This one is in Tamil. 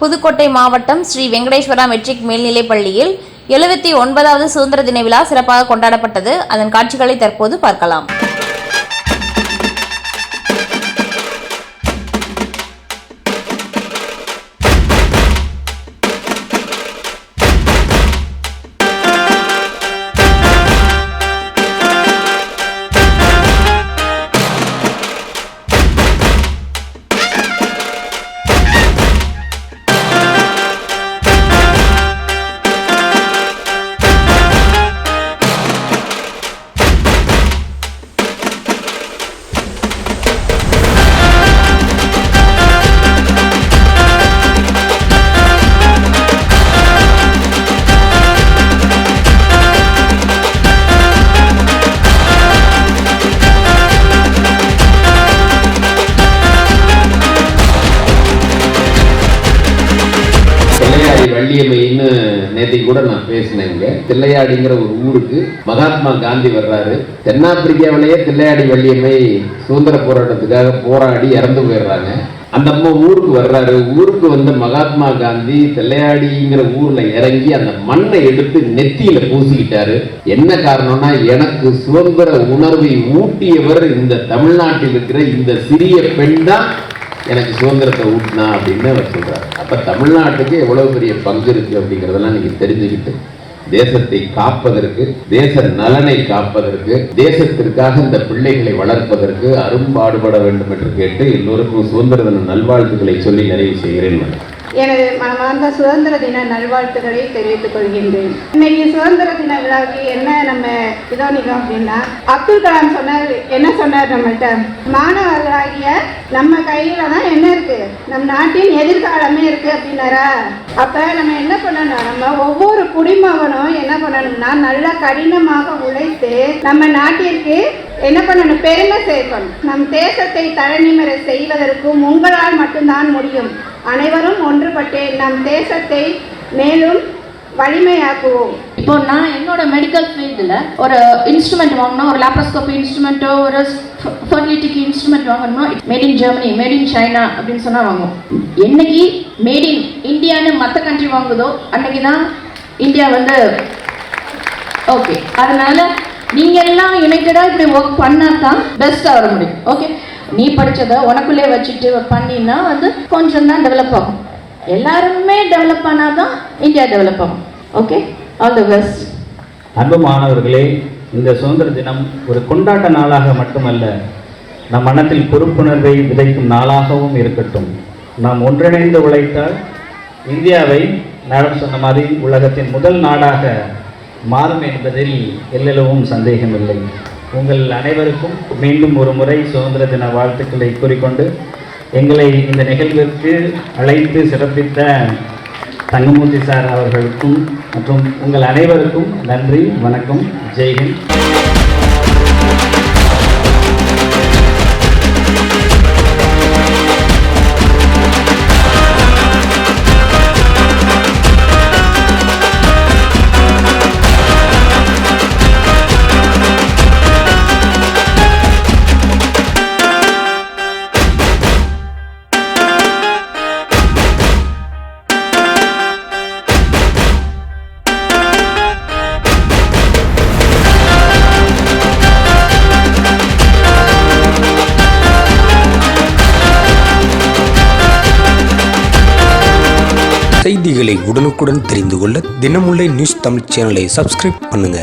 புதுக்கோட்டை மாவட்டம் ஸ்ரீ வெங்கடேஸ்வரா மெட்ரிக் மேல்நிலைப் பள்ளியில் 79வது சுதந்திர தின விழா சிறப்பாக கொண்டாடப்பட்டது. அதன் காட்சிகளை தற்போது பார்க்கலாம். வள்ளியம்மைன்னு நேற்றைக்கு கூட நான் பேசினேங்க. தில்லையாடிங்கிற ஒரு ஊருக்கு மகாத்மா காந்தி வர்றாரு. தென்னாப்பிரிக்காவிலேயே தில்லையாடி வள்ளியம்மை சுதந்திர போராட்டத்துக்காக போராடி இறந்து போயிடுறாங்க. அந்த அம்மா ஊருக்கு வர்றாரு. ஊருக்கு வந்த மகாத்மா காந்தி தில்லையாடிங்கிற ஊர்ல இறங்கி அந்த மண்ணை எடுத்து நெத்தியில பூசிக்கிட்டாரு. என்ன காரணம்னா, எனக்கு சுதந்திர உணர்வை ஊட்டியவர் இந்த தமிழ்நாட்டில் இருக்கிற இந்த சிறிய பெண் தான் எனக்கு சுதந்திரத்தை ஊட்டினா அப்படின்னு அவர் சொல்றாரு. அப்ப தமிழ்நாட்டுக்கு எவ்வளவு பெரிய பங்கு இருக்கு அப்படிங்கிறதெல்லாம் நீங்க தெரிஞ்சுக்கிட்டு தேசத்தை காப்பதற்கு, தேச நலனை காப்பதற்கு, தேசத்திற்காக இந்த பிள்ளைகளை வளர்ப்பதற்கு அரும்பாடுபட வேண்டும் என்று கேட்டு எல்லோருக்கும் சுதந்திர தின நல்வாழ்த்துக்களை சொல்லி நிறைவு செய்கிறேன். எனது மனமார்ந்த சுதந்திர தின நல்வாழ்த்துக்களை தெரிவித்துக் கொள்கின்றேன். இன்னைக்கு சுதந்திர தின விழாவுக்கு என்ன நம்ம இதோனிக்கும் அப்படின்னா, அப்துல் கலாம் என்ன சொன்னார் நம்மள்கிட்ட, மாணவர்களாகிய நம்ம கையில தான் என்ன இருக்கு, நம் நாட்டின் எதிர்காலமே இருக்கு அப்படின்னாரா. அப்ப நம்ம என்ன பண்ணணும், நம்ம ஒவ்வொரு குடிமகனும் என்ன பண்ணணும்னா நல்லா கடினமாக உழைத்து நம்ம நாட்டிற்கு என்ன பண்ணணும், பெருமை சேர்க்கணும். நம் தேசத்தை தரணிமர செய்வதற்கும் உங்களால் மட்டும்தான் முடியும். அனைவரும் ஒன்றுபட்டு நம் தேசத்தை மேலும் வலிமையாக்குவோம். இப்போ நான் என்னோட மெடிக்கல் ஃபீல்டில் ஒரு இன்ஸ்ட்ருமெண்ட் வாங்கணும், ஒரு லேப்ரோஸ்கோபி இன்ஸ்ட்ருமெண்ட்டோ ஒரு ஃபர்டிலிட்டிக்கு இன்ஸ்ட்ருமெண்ட் வாங்கணும்னா made in Germany, made in China அப்படின்னு சொன்னால் வாங்குவோம். என்னைக்கு மேட் இன் இந்தியான்னு மற்ற கண்ட்ரி வாங்குதோ அன்னைக்கு தான் இந்தியா ஓகே. அதனால நீங்கள் எல்லாம் யுனைட்டடாக இப்படி ஒர்க் பண்ணால் தான் பெஸ்ட்டாக வர முடியும். ஓகே, நீ படித்ததை உனக்குள்ளே வச்சுட்டு பண்ணினா கொஞ்சம் தான் டெவலப் ஆகும். எல்லாருமே டெவலப் ஆனால் தான் இந்தியா டெவலப் ஆகும். Okay, all the best. அன்பு மாணவர்களே, இந்த சுதந்திர தினம் ஒரு கொண்டாட்ட நாளாக மட்டுமல்ல, நம் மனத்தில் பொறுப்புணர்வை விதைக்கும் நாளாகவும் இருக்கட்டும். நாம் ஒன்றிணைந்து உழைத்தால் இந்தியாவை மேடம் சொன்ன மாதிரி உலகத்தின் முதல் நாடாக மாறும் என்பதில் எல்லளவும் சந்தேகமில்லை. உங்கள் அனைவருக்கும் மீண்டும் ஒரு முறை சுதந்திர தின வாழ்த்துக்களை கூறிக்கொண்டு, எங்களை இந்த நிகழ்விற்கு அழைத்து சிறப்பித்த தங்கமூர்த்தி சார் அவர்களுக்கும் மற்றும் உங்கள் அனைவருக்கும் நன்றி, வணக்கம், ஜெய்ஹிந்த். செய்திகளை உடனுக்குடன் தெரிந்து கொள்ள தினமுல்லை நியூஸ் தமிழ் சேனலை சப்ஸ்கிரைப் பண்ணுங்க.